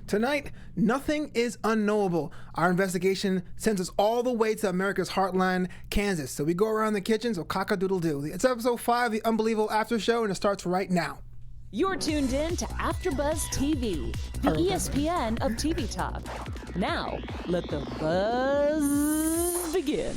Tonight, nothing is unknowable. Our investigation sends us all the way to America's heartland, Kansas. So we go around the kitchen, so cock-a-doodle-doo. It's episode 5, the Unbelievable After Show, and it starts right now. You're tuned in to AfterBuzz TV, the ESPN of TV talk. Now, let the buzz begin.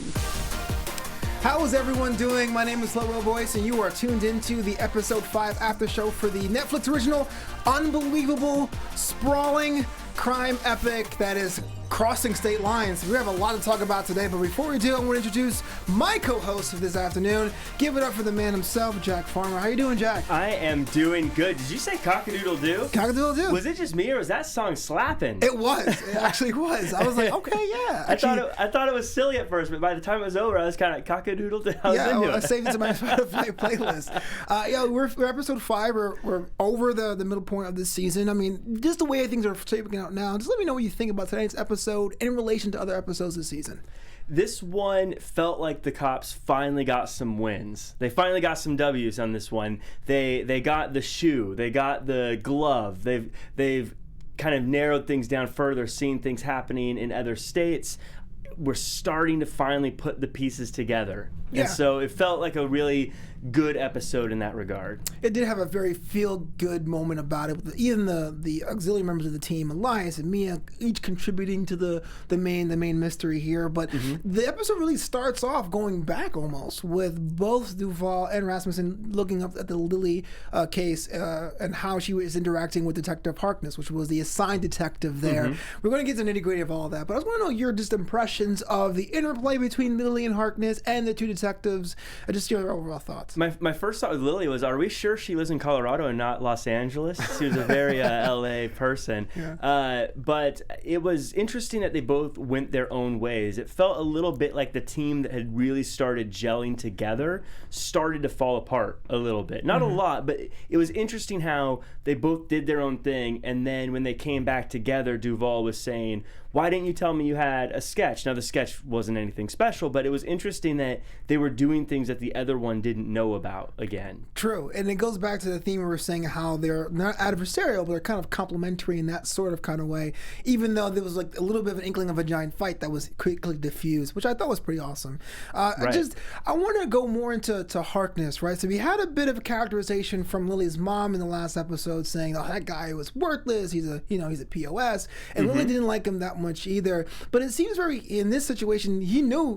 How is everyone doing? My name is Flobo Boyce, and you are tuned into the episode 5 after show for the Netflix original, unbelievable, sprawling crime epic that is crossing state lines. We have a lot to talk about today, but before we do, I want to introduce my co-host of this afternoon. Give it up for the man himself, Jack Farmer. How you doing, Jack? I am doing good. Did you say cock-a-doodle-doo? Cock-a-doodle-doo. Was it just me, or was that song slapping? It was. It actually was. I was like, okay, yeah. Actually, I thought it was silly at first, but by the time it was over, I was kind of cock-a-doodle-doo. I saved it to my Spotify playlist. We're episode 5. We're over the middle point of this season. I mean, just the way things are shaping out now. Just let me know what you think about tonight's episode in relation to other episodes this season. This one felt like the cops finally got some wins. They finally got some W's on this one. They got the shoe. They got the glove. They've kind of narrowed things down further, seen things happening in other states. We're starting to finally put the pieces together. Yeah. And so it felt like a really good episode in that regard. It did have a very feel-good moment about it. Even the auxiliary members of the team, Elias and Mia, each contributing to the main mystery here. But the episode really starts off going back almost with both Duvall and Rasmussen looking up at the Lily case and how she was interacting with Detective Harkness, which was the assigned detective there. We're going to get to the nitty-gritty of all of that, but I just want to know your just impressions of the interplay between Lily and Harkness and the two detectives. Just your overall thoughts. My first thought with Lily was, are we sure she lives in Colorado and not Los Angeles? She was a very LA person. Yeah. But it was interesting that they both went their own ways. It felt a little bit like the team that had really started gelling together started to fall apart a little bit. Not a lot, but it was interesting how they both did their own thing, and then when they came back together, Duvall was saying, why didn't you tell me you had a sketch? Now, the sketch wasn't anything special, but it was interesting that they were doing things that the other one didn't know about again. True, and it goes back to the theme we were saying, how they're not adversarial, but they're kind of complementary in that sort of kind of way, even though there was like a little bit of an inkling of a giant fight that was quickly diffused, which I thought was pretty awesome. Right. I want to go more into Harkness, right? So we had a bit of a characterization from Lily's mom in the last episode saying, oh, that guy was worthless, he's a POS, and Lily didn't like him that much either. But it seems very, in this situation,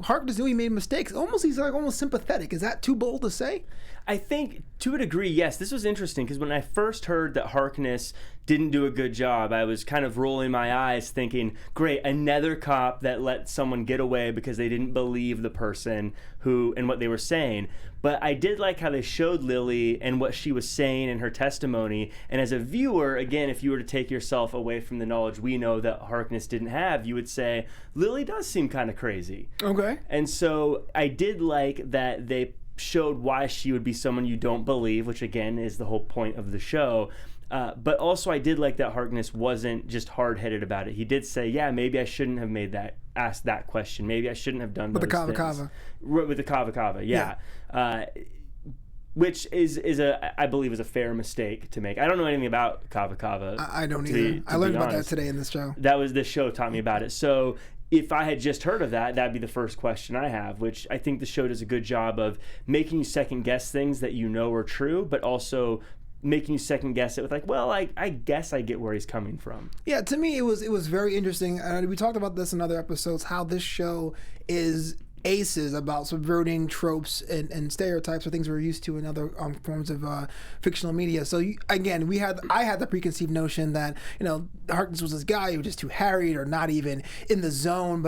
Harkness knew he made mistakes. He's almost sympathetic. Is that too bold to say? I think, to a degree, yes. This was interesting because when I first heard that Harkness didn't do a good job, I was kind of rolling my eyes thinking, great, another cop that let someone get away because they didn't believe the person and what they were saying. But I did like how they showed Lily and what she was saying in her testimony. And as a viewer, again, if you were to take yourself away from the knowledge we know that Harkness didn't have, you would say, Lily does seem kind of crazy. Okay. And so I did like that they showed why she would be someone you don't believe, which again is the whole point of the show. But also I did like that Harkness wasn't just hard-headed about it. He did say, yeah, maybe I shouldn't have asked that question. Maybe I shouldn't have done those things. With the Kava, yeah. Which I believe is a fair mistake to make. I don't know anything about Kava. I don't either. I learned about that today in this show. This show taught me about it. So if I had just heard of that, that'd be the first question I have, which I think the show does a good job of making you second guess things that you know are true, but also making you second guess it with like, well, I guess I get where he's coming from. Yeah, to me it was very interesting. We talked about this in other episodes, how this show is aces about subverting tropes and stereotypes or things we're used to in other forms of fictional media. So I had the preconceived notion that Harkness was this guy who was just too harried or not even in the zone.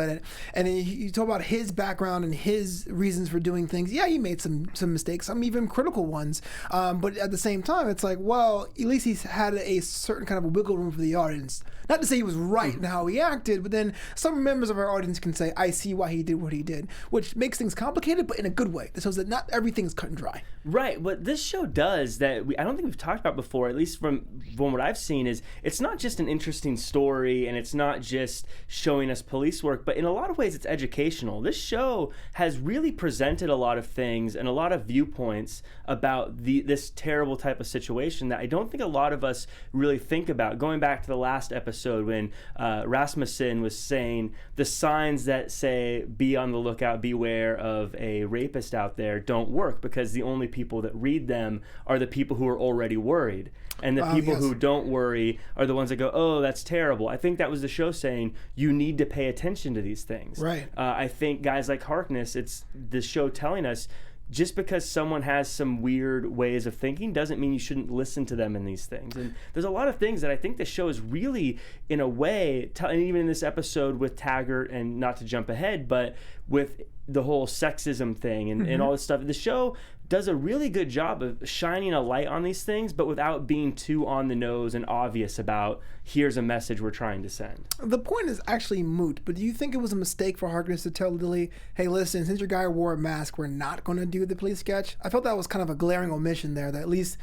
And you talk about his background and his reasons for doing things. Yeah, he made some mistakes, some even critical ones. But at the same time, it's like, well, at least he's had a certain kind of a wiggle room for the audience. Not to say he was right in how he acted, but then some members of our audience can say, I see why he did what he did. which makes things complicated, but in a good way. It shows that not everything is cut and dry. Right. What this show does that I don't think we've talked about before, at least from what I've seen, is it's not just an interesting story and it's not just showing us police work, but in a lot of ways it's educational. This show has really presented a lot of things and a lot of viewpoints about this terrible type of situation that I don't think a lot of us really think about. Going back to the last episode when Rasmussen was saying the signs that say be on the lookout, beware of a rapist out there don't work because the only people that read them are the people who are already worried. And the people who don't worry are the ones that go, oh, that's terrible. I think that was the show saying you need to pay attention to these things. Right. I think guys like Harkness, it's the show telling us just because someone has some weird ways of thinking doesn't mean you shouldn't listen to them in these things. And there's a lot of things that I think the show is really, in a way, and even in this episode with Taggart, and not to jump ahead, but with the whole sexism thing and all this stuff, the show does a really good job of shining a light on these things, but without being too on the nose and obvious about here's a message we're trying to send. The point is actually moot, but do you think it was a mistake for Harkness to tell Lily, hey, listen, since your guy wore a mask, we're not going to do the police sketch? I felt that was kind of a glaring omission there, that at least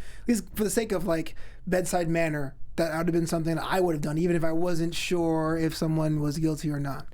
for the sake of like bedside manner, that would have been something I would have done, even if I wasn't sure if someone was guilty or not.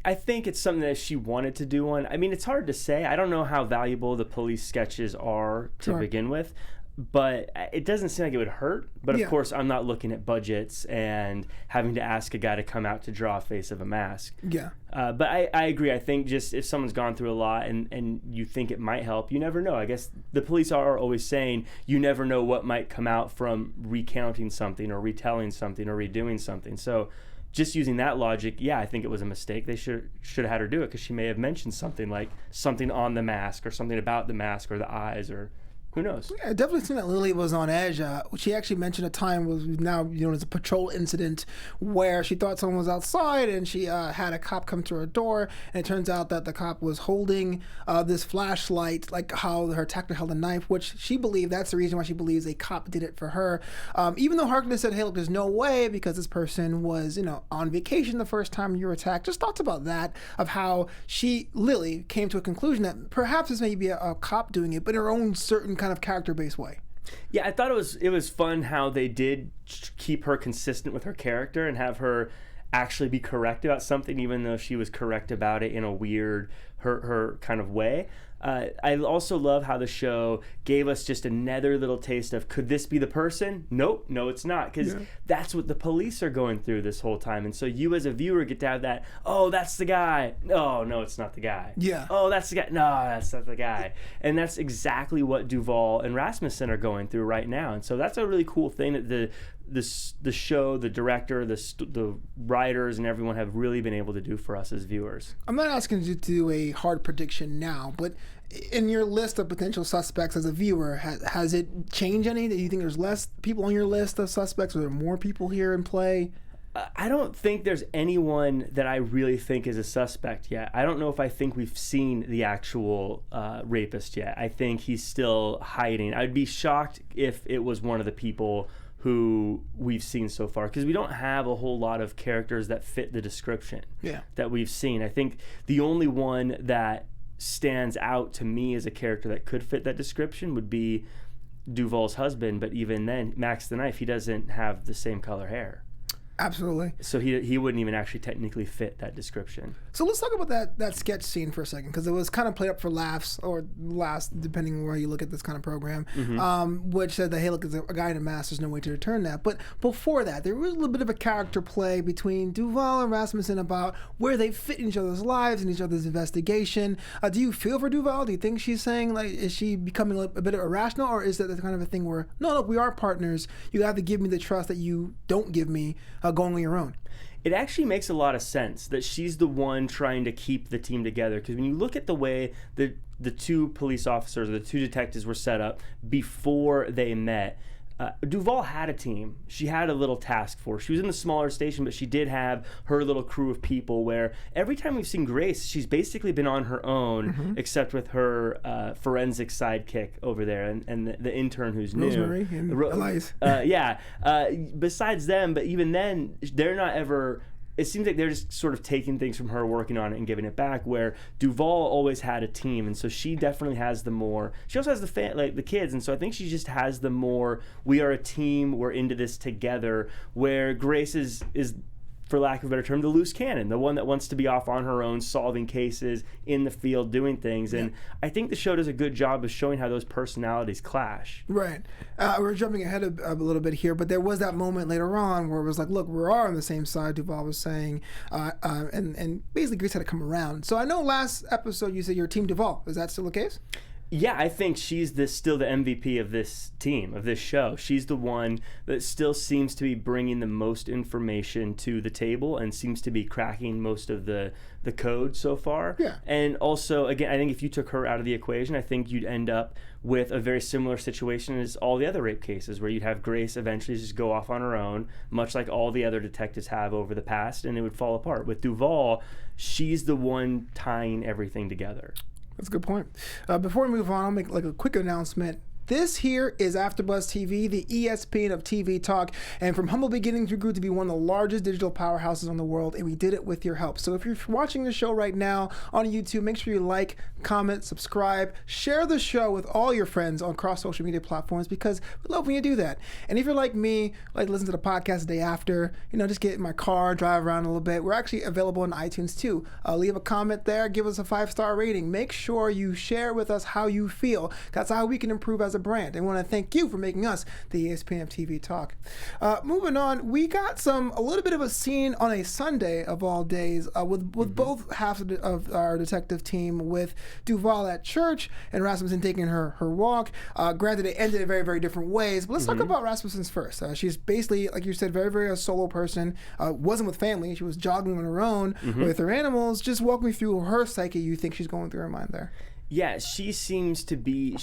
I think it's something that she wanted to do one. I mean, it's hard to say. I don't know how valuable the police sketches are to begin with, but it doesn't seem like it would hurt. But of course, I'm not looking at budgets and having to ask a guy to come out to draw a face of a mask. Yeah. But I agree. I think just if someone's gone through a lot and you think it might help, you never know. I guess the police are always saying you never know what might come out from recounting something or retelling something or redoing something. So just using that logic, yeah, I think it was a mistake. They should have had her do it because she may have mentioned something like something on the mask or something about the mask or the eyes or who knows? Yeah, I definitely seen that Lily was on edge. She actually mentioned a time was now as a patrol incident where she thought someone was outside and she had a cop come to her door, and it turns out that the cop was holding this flashlight, like how her attacker held a knife, which she believed that's the reason why she believes a cop did it for her. Even though Harkness said, hey, look, there's no way because this person was, on vacation the first time you were attacked. Just thoughts about that, of how Lily came to a conclusion that perhaps this may be a cop doing it, but in her own certain kind of character-based way. Yeah, I thought it was fun how they did keep her consistent with her character and have her actually be correct about something, even though she was correct about it in a weird, her kind of way. I also love how the show gave us just another little taste of, could this be the person? Nope, no, it's not, because that's what the police are going through this whole time. And so you as a viewer get to have that, oh, that's the guy. Oh, no, it's not the guy. Yeah. Oh, that's the guy. No, that's not the guy. And that's exactly what Duvall and Rasmussen are going through right now. And so that's a really cool thing that the show, the director, the writers, and everyone have really been able to do for us as viewers. I'm not asking you to do a hard prediction now, but in your list of potential suspects as a viewer, has it changed any? Do you think there's less people on your list of suspects? Are there more people here in play? I don't think there's anyone that I really think is a suspect yet. I don't know if I think we've seen the actual rapist yet. I think he's still hiding. I'd be shocked if it was one of the people who we've seen so far, because we don't have a whole lot of characters that fit the description that we've seen. I think the only one that stands out to me as a character that could fit that description would be Duvall's husband, but even then, Max the Knife, he doesn't have the same color hair. Absolutely. So he wouldn't even actually technically fit that description. So let's talk about that sketch scene for a second, because it was kind of played up for laughs, or last, depending on where you look at this kind of program, which said that, hey, look, there's a guy in a mask, there's no way to return that. But before that, there was a little bit of a character play between Duvall and Rasmussen about where they fit in each other's lives and each other's investigation. Do you feel for Duvall? Do you think she's saying, like, is she becoming a bit irrational, or is that the kind of a thing where, no, look, we are partners, you have to give me the trust that you don't give me going on your own? It actually makes a lot of sense that she's the one trying to keep the team together, because when you look at the way the two police officers, or the two detectives were set up before they met, Duvall had a team. She had a little task force. She was in the smaller station, but she did have her little crew of people, where every time we've seen Grace, she's basically been on her own, except with her forensic sidekick over there and the intern who's Rosemary new. and Elias. Besides them, but even then, they're not ever it seems like they're just sort of taking things from her, working on it, and giving it back. Where Duvall always had a team, and so she definitely has the more. She also has the kids, and so I think she just has the more. We are a team. We're into this together. Where Grace is, for lack of a better term, the loose cannon, the one that wants to be off on her own, solving cases in the field, doing things. And I think the show does a good job of showing how those personalities clash. Right. We're jumping ahead a little bit here, but there was that moment later on where it was like, look, we are on the same side, Duvall was saying, and basically Grace had to come around. So I know last episode you said you're Team Duvall. Is that still the case? Yeah, I think she's still the MVP of this team, of this show. She's the one that still seems to be bringing the most information to the table and seems to be cracking most of the code so far. Yeah. And also, again, I think if you took her out of the equation, I think you'd end up with a very similar situation as all the other rape cases, where you'd have Grace eventually just go off on her own, much like all the other detectives have over the past, and it would fall apart. With Duvall, she's the one tying everything together. That's a good point. Before we move on, I'll make like a quick announcement. This here is AfterBuzz TV, the ESPN of TV talk. And from humble beginnings, we grew to be one of the largest digital powerhouses in the world, and we did it with your help. So if you're watching the show right now on YouTube, make sure you like, comment, subscribe, share the show with all your friends on cross social media platforms, because we love when you do that. And if you're like me, like listen to the podcast the day after, just get in my car, drive around a little bit. We're actually available on iTunes too. Leave a comment there, give us a 5-star rating. Make sure you share with us how you feel. That's how we can improve as a brand. I want to thank you for making us the ESPN of TV talk. Moving on, we got a little bit of a scene on a Sunday of all days with both halves of our detective team, with Duvall at church and Rasmussen taking her walk. Granted, it ended in very, very different ways, but let's talk about Rasmussen's first. She's basically, like you said, very, very a solo person. Wasn't with family. She was jogging on her own with her animals. Just walk me through her psyche. You think she's going through her mind there? Yeah, she seems to be,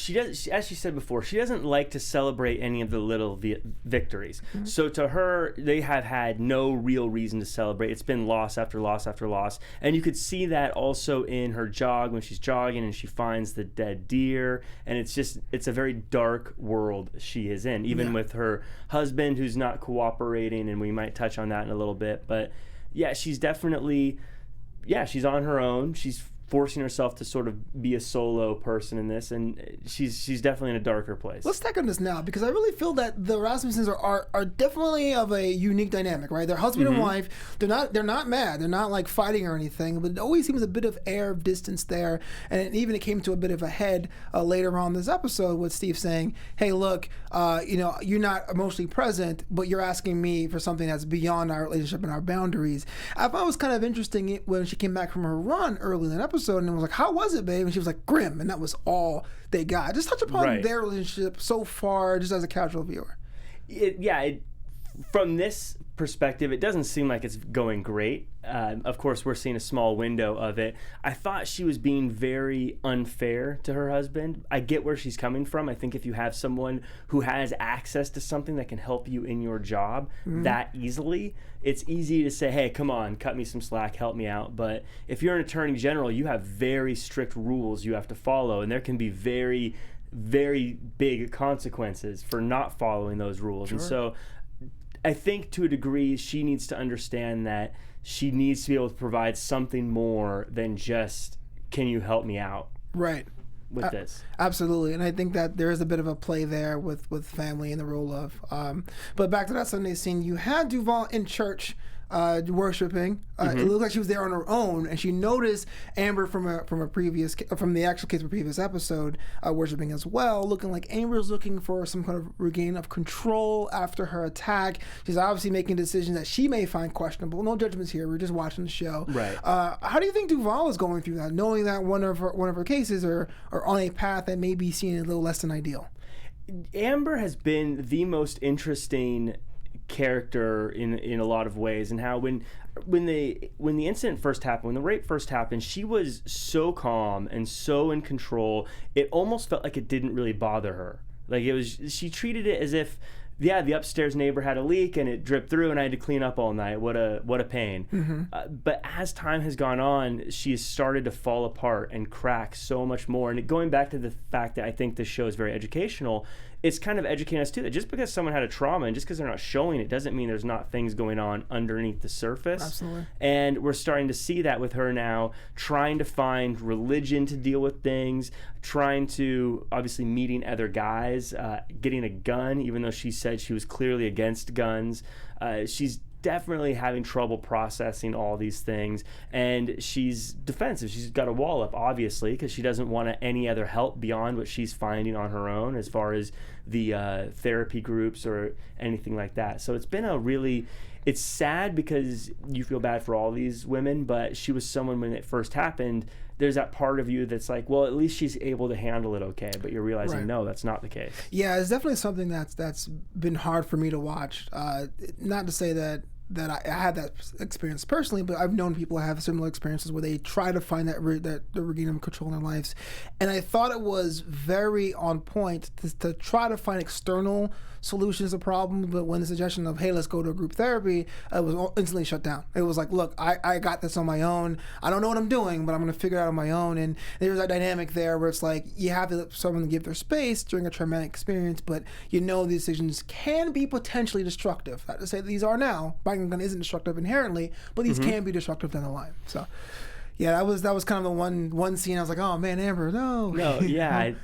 as she said before, she doesn't like to celebrate any of the little victories. So to her, they have had no real reason to celebrate. It's been loss after loss after loss. And you could see that also in her jog, when she's jogging and she finds the dead deer. And it's a very dark world she is in, even with her husband who's not cooperating, and we might touch on that in a little bit. But yeah, she's definitely, she's on her own. She's forcing herself to sort of be a solo person in this, and she's definitely in a darker place. Let's tackle this now, because I really feel that the Rasmussens are definitely of a unique dynamic, right? They're husband and wife. They're not mad. They're not like fighting or anything, but it always seems a bit of air of distance there. And even it came to a bit of a head later on this episode with Steve saying, "Hey, look, you're not emotionally present, but you're asking me for something that's beyond our relationship and our boundaries." I thought it was kind of interesting when she came back from her run early in that episode, and it was like, "How was it, babe?" And she was like, "Grim," and that was all they got. Just touch upon their relationship so far, just as a casual viewer. From this perspective, it doesn't seem like it's going great. Of course, we're seeing a small window of it. I thought she was being very unfair to her husband. I get where she's coming from. I think if you have someone who has access to something that can help you in your job that easily, it's easy to say, "Hey, come on, cut me some slack, help me out." But if you're an attorney general, you have very strict rules you have to follow, and there can be very, very big consequences for not following those rules. And so I think to a degree she needs to understand that she needs to be able to provide something more than just, "Can you help me out?" Right. With this. Absolutely. And I think that there is a bit of a play there with family and the role of. But back to that Sunday scene, you had Duvall in church worshiping. It looked like she was there on her own, and she noticed Amber from the actual case of a previous episode worshiping as well, looking like Amber's looking for some kind of regain of control after her attack. She's obviously making decisions that she may find questionable. No judgments here. We're just watching the show. Right. How do you think Duvall is going through that, knowing that one of her cases are on a path that may be seen a little less than ideal? Amber has been the most interesting character in a lot of ways, and how when the incident first happened, when the rape first happened, she was so calm and so in control. It almost felt like it didn't really bother her. Like she treated it as if, yeah, the upstairs neighbor had a leak and it dripped through and I had to clean up all night. What a pain. But as time has gone on, she has started to fall apart and crack so much more. And going back to the fact that I think this show is very educational, it's kind of educating us too that just because someone had a trauma and just because they're not showing it doesn't mean there's not things going on underneath the surface. Absolutely. And we're starting to see that with her now, trying to find religion to deal with things, trying to obviously meeting other guys, getting a gun, even though she said she was clearly against guns. She's definitely having trouble processing all these things, and she's defensive. She's got a wall up, obviously, because she doesn't want any other help beyond what she's finding on her own as far as the therapy groups or anything like that. So it's sad because you feel bad for all these women, but she was someone when it first happened, there's that part of you that's like, well, at least she's able to handle it okay, but you're realizing, no, that's not the case. Yeah, it's definitely something that's been hard for me to watch. Not to say that I had that experience personally, but I've known people have similar experiences where they try to find that regain of control in their lives. And I thought it was very on point to try to find external solutions to problems, but when the suggestion of, hey, let's go to a group therapy, it was instantly shut down. It was like, look, I got this on my own. I don't know what I'm doing, but I'm going to figure it out on my own. And there's that dynamic there where it's like you have to let someone give their space during a traumatic experience, but these decisions can be potentially destructive. Not to say that these are now. Buying a gun isn't destructive inherently, but these can be destructive down the line. So yeah, that was kind of the one scene I was like, oh man, Amber, no. No, yeah,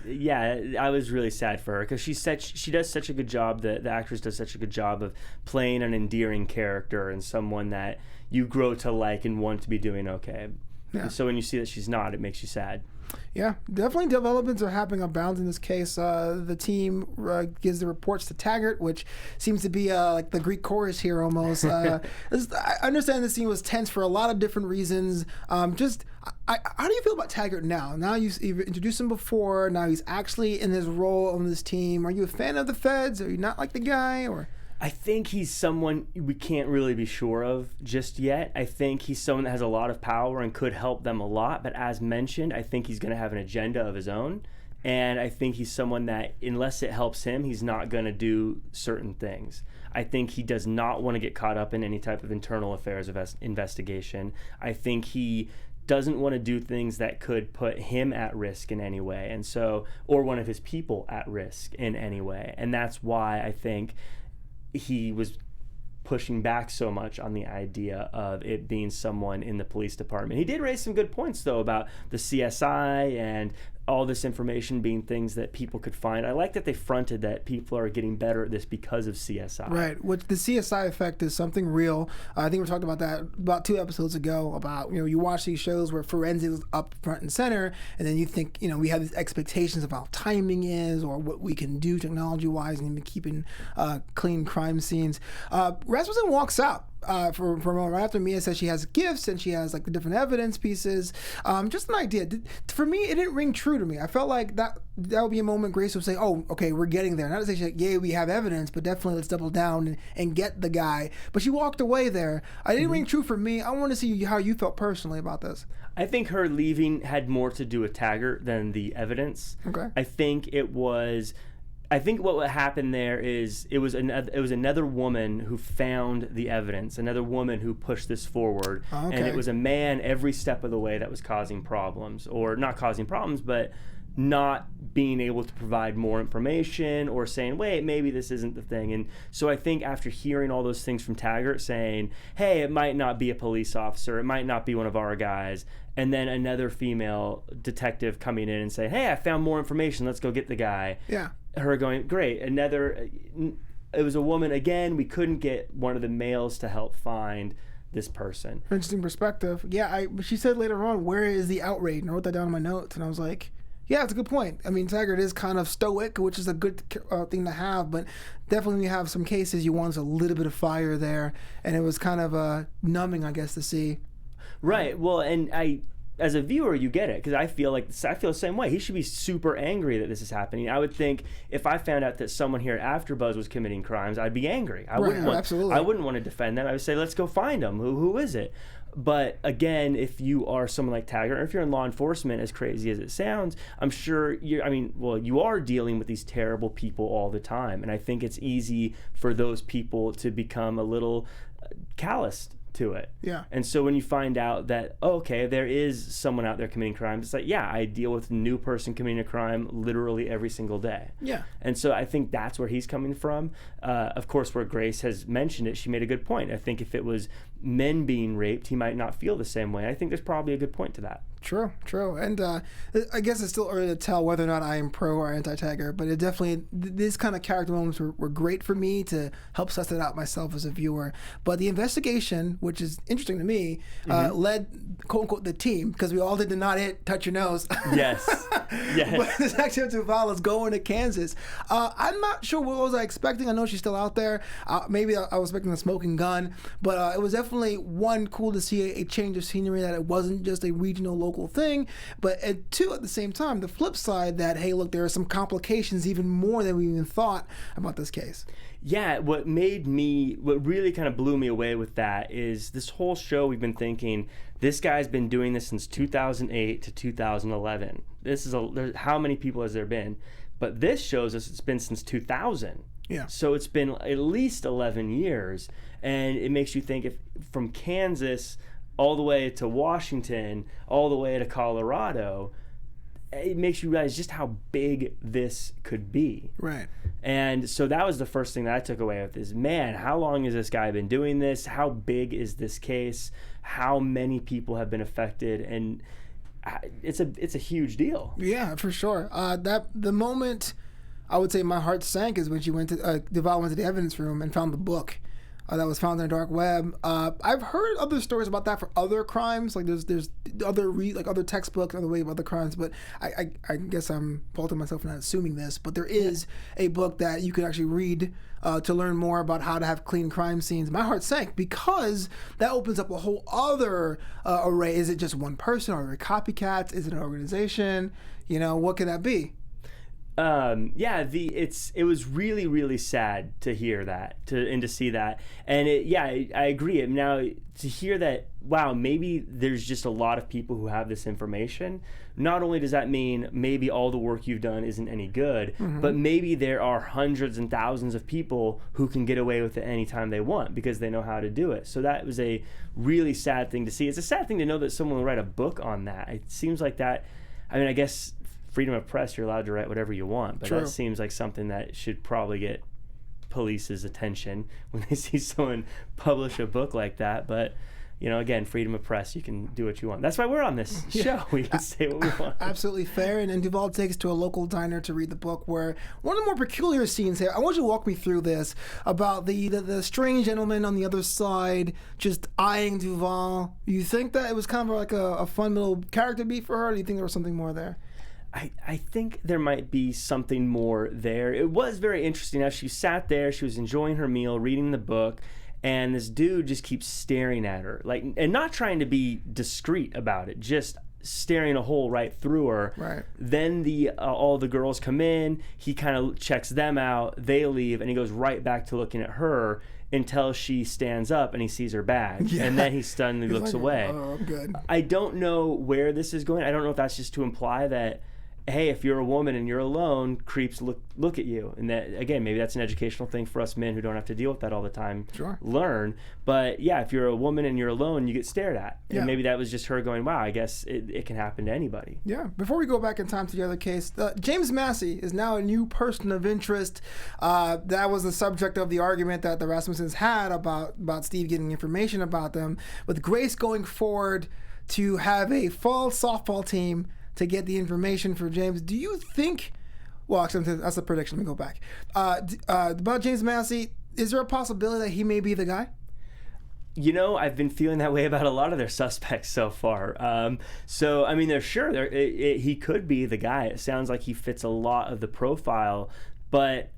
I was really sad for her because she does such a good job. The actress does such a good job of playing an endearing character and someone that you grow to like and want to be doing okay. Yeah. So when you see that she's not, it makes you sad. Yeah, definitely developments are happening on bounds in this case. The team gives the reports to Taggart, which seems to be like the Greek chorus here almost. I understand this scene was tense for a lot of different reasons. How do you feel about Taggart now? Now you've introduced him before. Now he's actually in his role on this team. Are you a fan of the feds? Are you not like the guy? Or I think he's someone we can't really be sure of just yet. I think he's someone that has a lot of power and could help them a lot. But as mentioned, I think he's going to have an agenda of his own. And I think he's someone that, unless it helps him, he's not going to do certain things. I think he does not want to get caught up in any type of internal affairs investigation. I think he doesn't want to do things that could put him at risk in any way. And so, or one of his people at risk in any way. And that's why I think he was pushing back so much on the idea of it being someone in the police department. He did raise some good points, though, about the CSI and all this information being things that people could find. I like that they fronted that people are getting better at this because of CSI. Right, which the CSI effect is something real. I think we talked about that about 2 episodes ago about, you watch these shows where forensics is up front and center, and then you think, we have these expectations of how timing is or what we can do technology-wise and even keeping clean crime scenes. Rasmussen walks out. For a moment right after Mia says she has gifts and she has like the different evidence pieces. Just an idea. For me, it didn't ring true to me. I felt like that would be a moment Grace would say, oh, okay, we're getting there. Not to say she's like, yeah, we have evidence, but definitely let's double down and get the guy. But she walked away there. I didn't ring true for me. I want to see how you felt personally about this. I think her leaving had more to do with Taggart than the evidence. Okay. I think what happened there is it was another woman who found the evidence, another woman who pushed this forward, and it was a man every step of the way that was causing problems, or not causing problems, but not being able to provide more information or saying, wait, maybe this isn't the thing. And so I think after hearing all those things from Taggart saying, hey, it might not be a police officer, it might not be one of our guys, and then another female detective coming in and say, hey, I found more information, let's go get the guy. Yeah. Her going, great, it was a woman again. We couldn't get one of the males to help find this person. Interesting perspective. Yeah, she said later on, where is the outrage? And I wrote that down in my notes, and I was like, yeah, it's a good point. I mean, Taggart is kind of stoic, which is a good thing to have, but definitely when you have some cases, you want a little bit of fire there, and it was kind of numbing, I guess, to see. Right. Well, and as a viewer, you get it, because I feel the same way. He should be super angry that this is happening. I would think if I found out that someone here at AfterBuzz was committing crimes, I'd be angry. I wouldn't want to defend them. I would say, let's go find them. Who is it? But again, if you are someone like Taggart, or if you're in law enforcement, as crazy as it sounds, I'm sure you are dealing with these terrible people all the time. And I think it's easy for those people to become a little calloused to it. Yeah. And so when you find out that, okay, there is someone out there committing crimes, it's like, yeah, I deal with a new person committing a crime literally every single day. Yeah. And so I think that's where he's coming from. Of course, where Grace has mentioned it, she made a good point. I think if it was men being raped, he might not feel the same way. I think there's probably a good point to that. True. And I guess it's still early to tell whether or not I am pro or anti-Tiger, but it definitely, these kind of character moments were great for me to help suss it out myself as a viewer. But the investigation, which is interesting to me, led, quote unquote, the team, because we all did the not it, touch your nose. Yes. Yes. But this Detective Duvall is going to Kansas. I'm not sure what was I expecting. I know she's still out there. Maybe I was expecting a smoking gun, but it was definitely, one, cool to see a change of scenery, that it wasn't just a regional, local thing, but two, at the same time, the flip side that, hey, look, there are some complications even more than we even thought about this case. Yeah, what really kind of blew me away with that is this whole show we've been thinking, this guy's been doing this since 2008 to 2011. How many people has there been? But this shows us it's been since 2000. Yeah. So it's been at least 11 years, and it makes you think, if from Kansas all the way to Washington, all the way to Colorado, it makes you realize just how big this could be. Right. And so that was the first thing that I took away with is, man, how long has this guy been doing this? How big is this case? How many people have been affected? And it's a huge deal. Yeah, for sure. The moment I would say my heart sank is when Duvall went to the evidence room and found the book that was found on the dark web. I've heard other stories about that for other crimes. Like there's other textbooks, other way of other crimes. But I guess I'm faulting myself for not assuming this. But there is a book that you can actually read to learn more about how to have clean crime scenes. My heart sank because that opens up a whole other array. Is it just one person? Are there copycats? Is it an organization? What could that be? It was really, really sad to hear that, and to see that, and I agree. Now to hear that, wow, maybe there's just a lot of people who have this information. Not only does that mean maybe all the work you've done isn't any good, but maybe there are hundreds and thousands of people who can get away with it anytime they want because they know how to do it. So that was a really sad thing to see. It's a sad thing to know that someone will write a book on that. It seems like that. I mean, I guess freedom of press, you're allowed to write whatever you want, but that seems like something that should probably get police's attention when they see someone publish a book like that. But again, freedom of press, you can do what you want. That's why we're on this show. We can say what we want. Absolutely fair. And Duvall takes to a local diner to read the book, where one of the more peculiar scenes here, I want you to walk me through this, about the strange gentleman on the other side just eyeing Duvall. You think that it was kind of like a fun little character beat for her, or do you think there was something more there? I think there might be something more there. It was very interesting. As she sat there, she was enjoying her meal, reading the book, and this dude just keeps staring at her, and not trying to be discreet about it, just staring a hole right through her. Right. Then all the girls come in. He kind of checks them out. They leave, and he goes right back to looking at her until she stands up and he sees her bag. And then he stunnedly looks away. Oh, good. I don't know where this is going. I don't know if that's just to imply that, hey, if you're a woman and you're alone, creeps look at you. And that, again, maybe that's an educational thing for us men who don't have to deal with that all the time. Sure. Learn. But yeah, if you're a woman and you're alone, you get stared at. And maybe that was just her going, wow, I guess it can happen to anybody. Yeah. Before we go back in time to the other case, James Massey is now a new person of interest. That was the subject of the argument that the Rasmussens had about Steve getting information about them, with Grace going forward to have a fall softball team to get the information for James. Do you think, well, actually, that's a prediction, let me go back. About James Massey, is there a possibility that he may be the guy? I've been feeling that way about a lot of their suspects so far. So, I mean, he could be the guy. It sounds like he fits a lot of the profile, but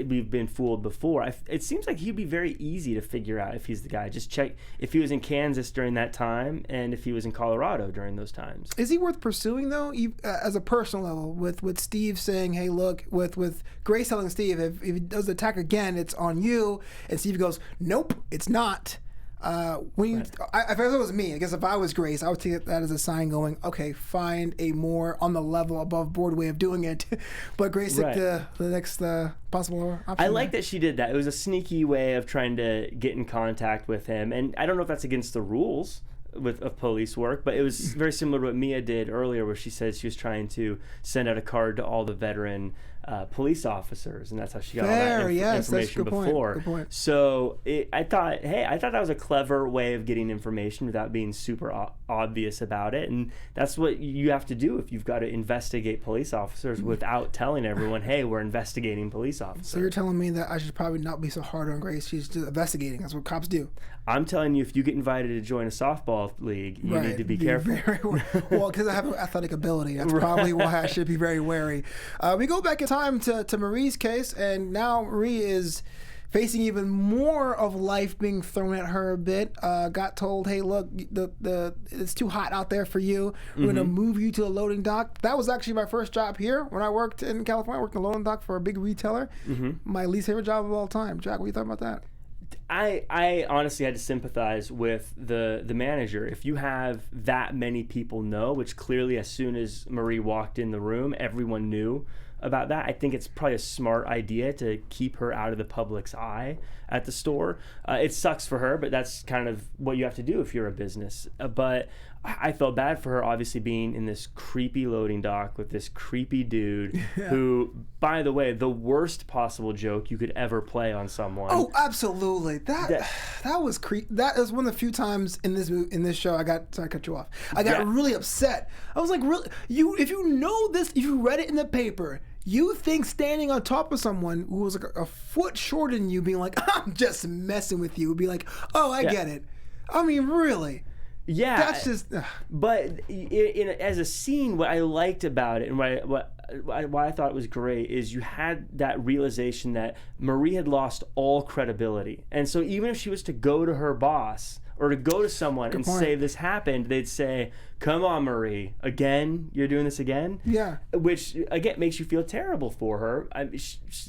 we've been fooled before. It seems like he'd be very easy to figure out if he's the guy. Just check if he was in Kansas during that time and if he was in Colorado during those times. Is he worth pursuing, though, as a personal level, with Steve saying, hey, look, with Grace telling Steve, if he does the attack again, it's on you, and Steve goes, nope, it's not. If it was me, I guess if I was Grace, I would take that as a sign going, okay, find a more on the level above board way of doing it. But Grace took the next possible option. I like that she did that. It was a sneaky way of trying to get in contact with him. And I don't know if that's against the rules of police work, but it was very similar to what Mia did earlier, where she said she was trying to send out a card to all the veteran police officers, and that's how she got all that information before. Good point. So I thought that was a clever way of getting information without being super obvious about it, and that's what you have to do if you've got to investigate police officers without telling everyone, hey, we're investigating police officers. So you're telling me that I should probably not be so hard on Grace. She's just investigating. That's what cops do. I'm telling you, if you get invited to join a softball league, you need to be careful. Well, because I have an athletic ability. That's probably why I should be very wary. We go back in time to Marie's case, and now Marie is facing even more of life being thrown at her a bit. Got told, hey, look, it's too hot out there for you. We're going to move you to a loading dock. That was actually my first job here when I worked in California. I worked in a loading dock for a big retailer. My least favorite job of all time. Jack, what do you think about that? I honestly had to sympathize with the manager. If you have that many people know, which clearly as soon as Marie walked in the room, everyone knew about that, I think it's probably a smart idea to keep her out of the public's eye at the store. It sucks for her, but that's kind of what you have to do if you're a business. But I felt bad for her, obviously, being in this creepy loading dock with this creepy dude who, by the way, the worst possible joke you could ever play on someone. Oh, absolutely. That was creepy. That is one of the few times in this show I got really upset. I was like, really? If you know this, if you read it in the paper, you think standing on top of someone who was like a foot shorter than you, being like, I'm just messing with you, would be like, oh, I get it. I mean, really. Yeah, that's just. But as a scene, what I liked about it and why I thought it was great is you had that realization that Marie had lost all credibility, and so even if she was to go to her boss or to go to someone and say this happened, they'd say, "Come on, Marie, again? You're doing this again?" Yeah. Which again makes you feel terrible for her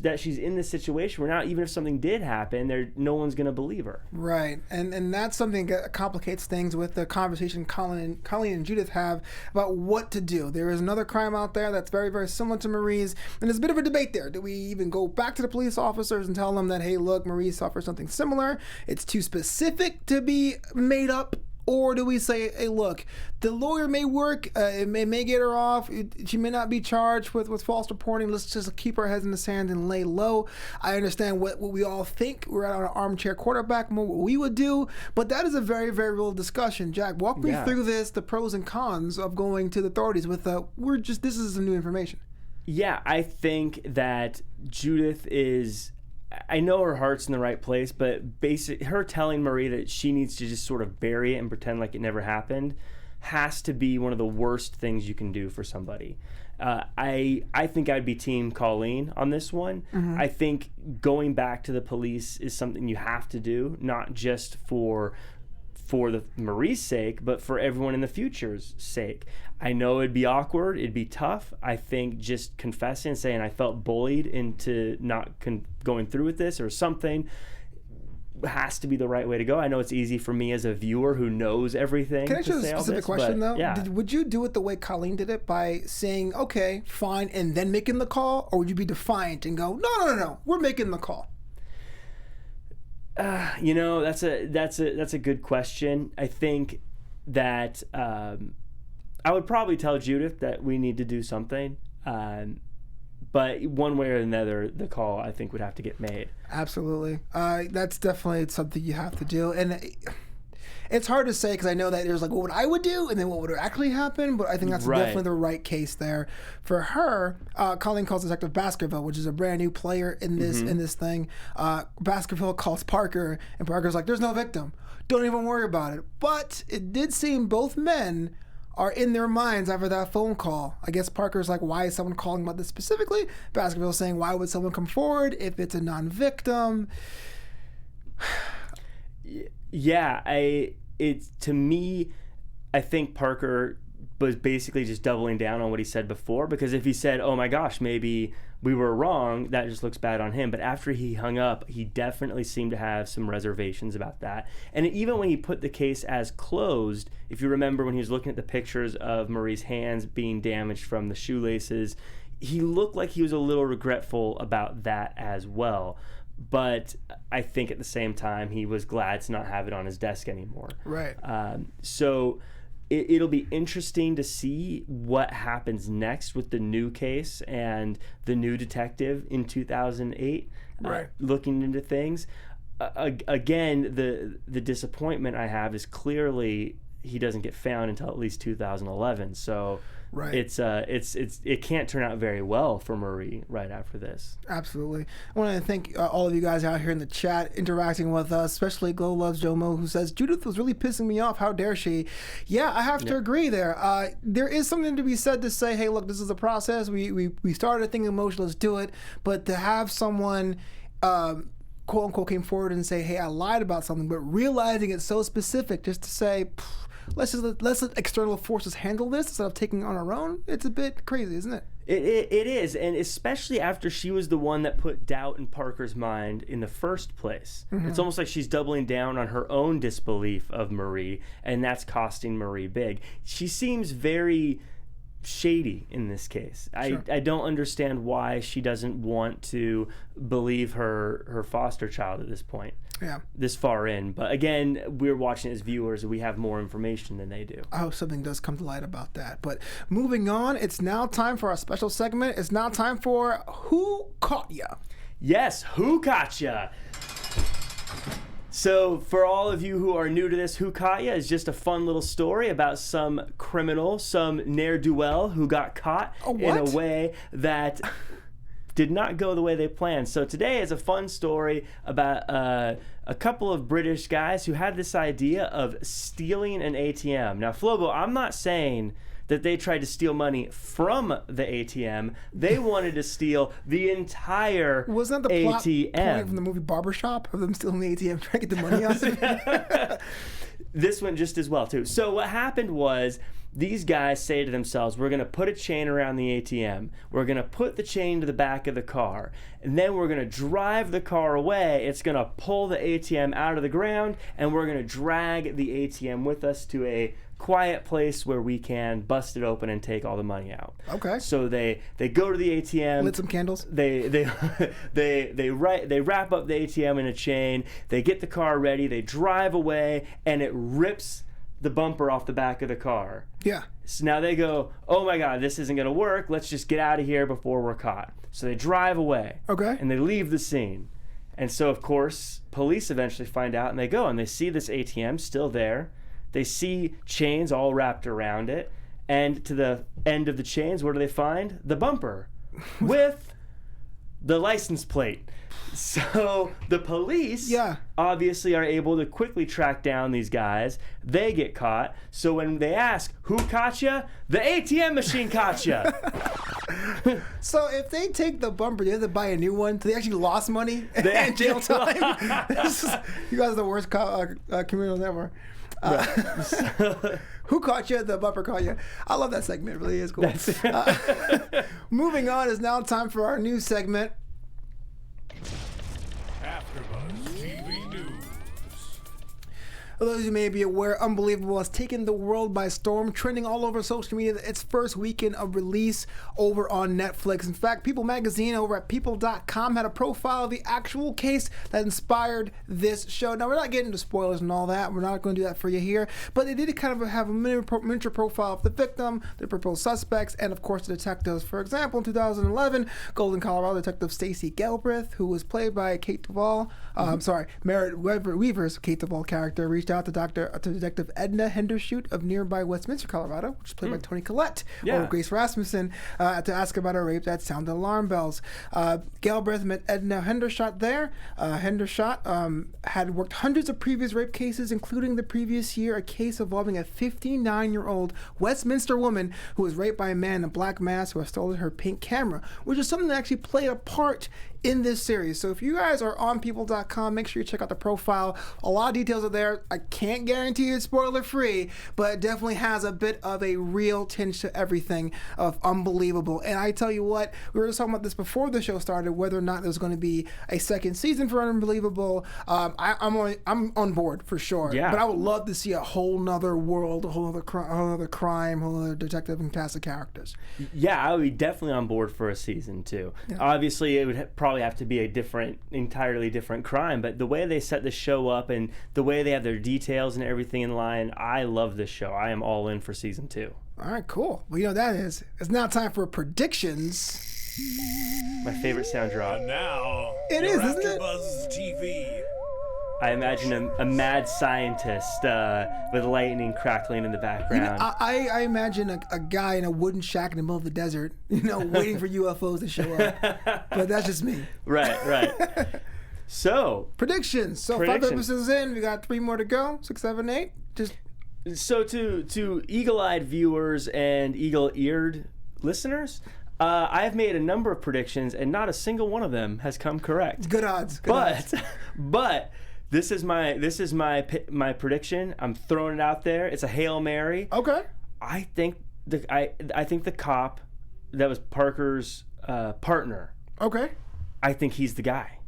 that she's in this situation where now even if something did happen, no one's going to believe her. Right, and that's something that complicates things with the conversation Colleen and Judith have about what to do. There is another crime out there that's very, very similar to Marie's, and there's a bit of a debate there. Do we even go back to the police officers and tell them that, hey, look, Marie suffered something similar? It's too specific to be made up. Or do we say, hey, look, the lawyer may work, it may get her off, she may not be charged with false reporting, let's just keep our heads in the sand and lay low. I understand what we all think, we're at an armchair quarterback, what we would do, but that is a very, very real discussion. Jack, walk me through the pros and cons of going to the authorities with, this is some new information. Yeah, I think that Judith is... I know her heart's in the right place, but her telling Marie that she needs to just sort of bury it and pretend like it never happened has to be one of the worst things you can do for somebody. I think I'd be team Colleen on this one. I think going back to the police is something you have to do, not just for the Marie's sake, but for everyone in the future's sake. I know it'd be awkward, it'd be tough. I think just confessing and saying I felt bullied into not going through with this or something has to be the right way to go. I know it's easy for me as a viewer who knows everything. Can I ask you a specific question, though? Yeah. Would you do it the way Colleen did it, by saying, okay, fine, and then making the call? Or would you be defiant and go, no, we're making the call? That's a good question. I think that I would probably tell Judith that we need to do something, but one way or another, the call I think would have to get made. Absolutely, that's definitely something you have to do, and it's hard to say because I know that there's like what I would do and then what would actually happen, but I think that's definitely the right case there for her. Colleen calls Detective Baskerville, which is a brand new player in this thing. Baskerville calls Parker, and Parker's like, "There's no victim. Don't even worry about it." But it did seem both men are in their minds after that phone call. I guess Parker's like, "Why is someone calling about this specifically?" Baskerville's saying, "Why would someone come forward if it's a non-victim?" Yeah, to me, I think Parker was basically just doubling down on what he said before, because if he said, oh my gosh, maybe we were wrong. That just looks bad on him. But after he hung up, he definitely seemed to have some reservations about that. And even when he put the case as closed, if you remember when he was looking at the pictures of Marie's hands being damaged from the shoelaces, he looked like he was a little regretful about that as well. But I think at the same time, he was glad to not have it on his desk anymore. Right. So it'll be interesting to see what happens next with the new case and the new detective in 2008, right. Looking into things. Again, the disappointment I have is clearly he doesn't get found until at least 2011. So right. It can't turn out very well for Marie right after this. Absolutely. I want to thank all of you guys out here in the chat interacting with us, especially Glow Loves Jomo, who says, Judith was really pissing me off. How dare she? Yeah, I have to agree there. There is something to be said to say, hey, look, this is a process. We started thinking emotional, let's do it. But to have someone quote unquote came forward and say, hey, I lied about something, but realizing it's so specific, just to say, let's let external forces handle this instead of taking it on our own. It's a bit crazy, isn't it? It is, and especially after she was the one that put doubt in Parker's mind in the first place. Mm-hmm. It's almost like she's doubling down on her own disbelief of Marie, and that's costing Marie big. She seems very shady in this case. Sure. I don't understand why she doesn't want to believe her foster child at this point. Yeah. This far in. But again, we're watching as viewers and we have more information than they do. I hope something does come to light about that. But moving on, it's now time for our special segment. It's now time for Who Caught Ya? Yes, Who Caught Ya? So for all of you who are new to this, Who Caught Ya is just a fun little story about some criminal, some ne'er-do-well who got caught in a way that did not go the way they planned. So today is a fun story about a couple of British guys who had this idea of stealing an ATM. Now, Flobo, I'm not saying that they tried to steal money from the ATM. They wanted to steal the entire Wasn't that the plot point from the movie Barbershop, of them stealing the ATM trying to get the money out of it? This went just as well, too. So what happened was these guys say to themselves, we're going to put a chain around the ATM. We're going to put the chain to the back of the car. And then we're going to drive the car away. It's going to pull the ATM out of the ground. And we're going to drag the ATM with us to a quiet place where we can bust it open and take all the money out. Okay. So they go to the ATM. Lit some candles. They wrap up the ATM in a chain. They get the car ready. They drive away, and it rips the bumper off the back of the car. Yeah. So now they go, oh my God, this isn't going to work. Let's just get out of here before we're caught. So they drive away. Okay. And they leave the scene. And so, of course, police eventually find out, and they go and they see this ATM still there. They see chains all wrapped around it. And to the end of the chains, what do they find? The bumper with the license plate. So the police obviously are able to quickly track down these guys. They get caught. So when they ask, who caught ya? The ATM machine caught ya. So if they take the bumper, they have to buy a new one. So they actually lost money and jail time. You guys are the worst criminals ever. Who caught you? The bumper caught you. I love that segment. It really is cool. Moving on, is now time for our new segment. AfterBuzz TV News. Those who may be aware, Unbelievable has taken the world by storm, trending all over social media its first weekend of release over on Netflix. In fact, People magazine over at people.com had a profile of the actual case that inspired this show. Now, we're not getting into spoilers and all that. We're not going to do that for you here. But they did kind of have a miniature profile of the victim, the proposed suspects, and, of course, the detectives. For example, in 2011, Golden, Colorado detective Stacey Galbraith, who was played by Kate Duvall, Merritt Weaver's Kate Duvall character, reached out to Detective Edna Hendershot of nearby Westminster, Colorado, which is played by Toni Collette, or Grace Rasmussen, to ask about a rape that sounded alarm bells. Galbraith met Edna Hendershot there. Hendershot had worked hundreds of previous rape cases, including the previous year a case involving a 59-year-old Westminster woman who was raped by a man in a black mask who had stolen her pink camera, which is something that actually played a part in this series. So if you guys are on people.com, make sure you check out the profile. A lot of details are there. I can't guarantee it's spoiler free, but it definitely has a bit of a real tinge to everything of unbelievable. And I tell you what, we were just talking about this before the show started, whether or not there's going to be a second season for Unbelievable. I'm on board for sure. Yeah. But I would love to see a whole nother world, a whole other crime, whole other detective and cast of characters. Yeah, I would be definitely on board for a season 2. Yeah. Obviously, it would probably have to be a entirely different crime, but the way they set the show up and the way they have their details and everything in line, I love this show. I am all in for season 2. All right, cool. Well, you know what that is. It's now time for predictions. My favorite sound drop. And now, it is, isn't it? AfterBuzz TV. I imagine a mad scientist with lightning crackling in the background. I imagine a guy in a wooden shack in the middle of the desert, waiting for UFOs to show up. But that's just me. Right. So predictions. So 5 episodes in, we got 3 more to go. 6, 7, 8. So to eagle-eyed viewers and eagle-eared listeners, I have made a number of predictions, and not a single one of them has come correct. Good odds. But this is my prediction. I'm throwing it out there. It's a Hail Mary. Okay. I think the cop that was Parker's partner. Okay. I think he's the guy.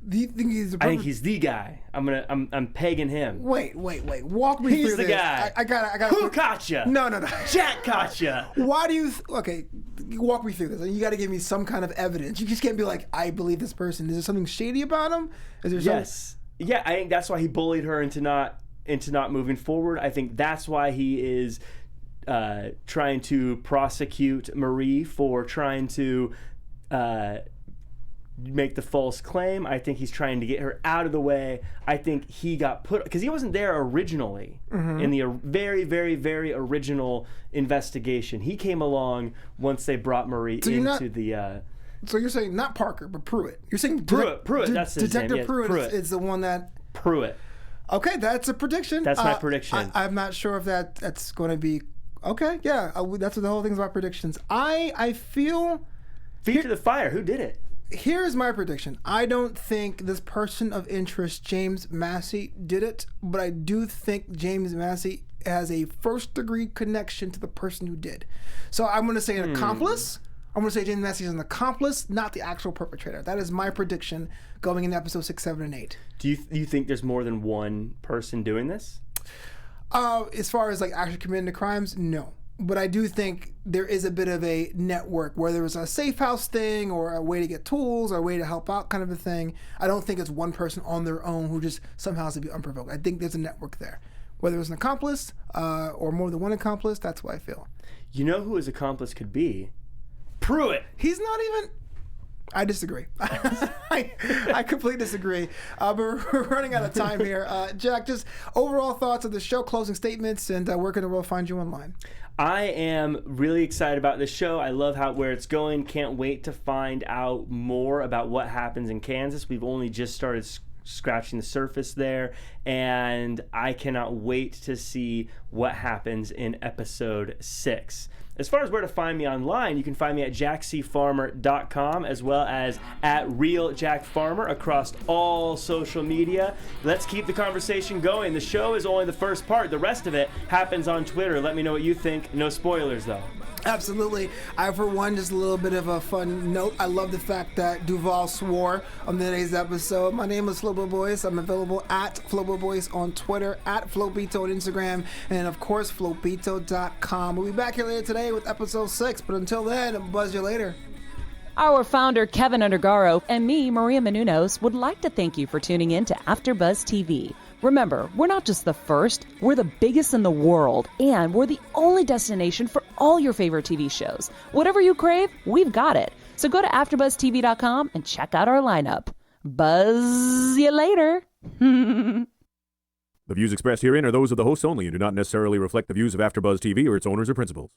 Do you think he's the? I think he's the guy. I'm pegging him. Wait. Walk me through He's the this. guy. I got. Who caught you? No. Jack caught you. Why do you? Okay, walk me through this. You got to give me some kind of evidence. You just can't be like, I believe this person. Is there something shady about him? Is there? Yes. Yeah, I think that's why he bullied her into not moving forward. I think that's why he is trying to prosecute Marie for trying to make the false claim. I think he's trying to get her out of the way. I think he got put, because he wasn't there originally in the very, very, very original investigation. He came along once they brought Marie into the... So you're saying not Parker, but Pruitt. You're saying Pruitt. That's his name. Detective Pruitt is the one that... Pruitt. Okay, that's a prediction. That's my prediction. I'm not sure if that's going to be... Okay, yeah, that's what the whole thing's about, predictions. I feel... Feet to the fire. Who did it? Here's my prediction. I don't think this person of interest, James Massey, did it, but I do think James Massey has a first-degree connection to the person who did. So I'm going to say an accomplice. I'm going to say James Massey is an accomplice, not the actual perpetrator. That is my prediction going into episode 6, 7, and 8. Do you think there's more than one person doing this? As far as like actually committing the crimes, no. But I do think there is a bit of a network, whether it's a safe house thing or a way to get tools or a way to help out kind of a thing. I don't think it's one person on their own who just somehow has to be unprovoked. I think there's a network there. Whether it's an accomplice or more than one accomplice, that's what I feel. You know who his accomplice could be? Pruitt. He's not even... I disagree. I completely disagree. But we're running out of time here. Jack, just overall thoughts of the show, closing statements, and where can the world find you online? I am really excited about this show. I love where it's going. Can't wait to find out more about what happens in Kansas. We've only just started scratching the surface there, and I cannot wait to see what happens in episode 6. As far as where to find me online, you can find me at jackcfarmer.com as well as at RealJackFarmer across all social media. Let's keep the conversation going. The show is only the first part. The rest of it happens on Twitter. Let me know what you think. No spoilers, though. Absolutely. I, for one, just a little bit of a fun note. I love the fact that Duvall swore on today's episode. My name is Flobo Boyce. I'm available at Flobo Boyce on Twitter, at Flobito on Instagram, and of course, Flobito.com. We'll be back here later today with episode 6, but until then, I'll buzz you later. Our founder, Keven Undergaro, and me, Maria Menounos, would like to thank you for tuning in to AfterBuzz TV. Remember, we're not just the first, we're the biggest in the world, and we're the only destination for all your favorite TV shows. Whatever you crave, we've got it. So go to AfterBuzzTV.com and check out our lineup. Buzz you later. The views expressed herein are those of the hosts only and do not necessarily reflect the views of AfterBuzz TV or its owners or principals.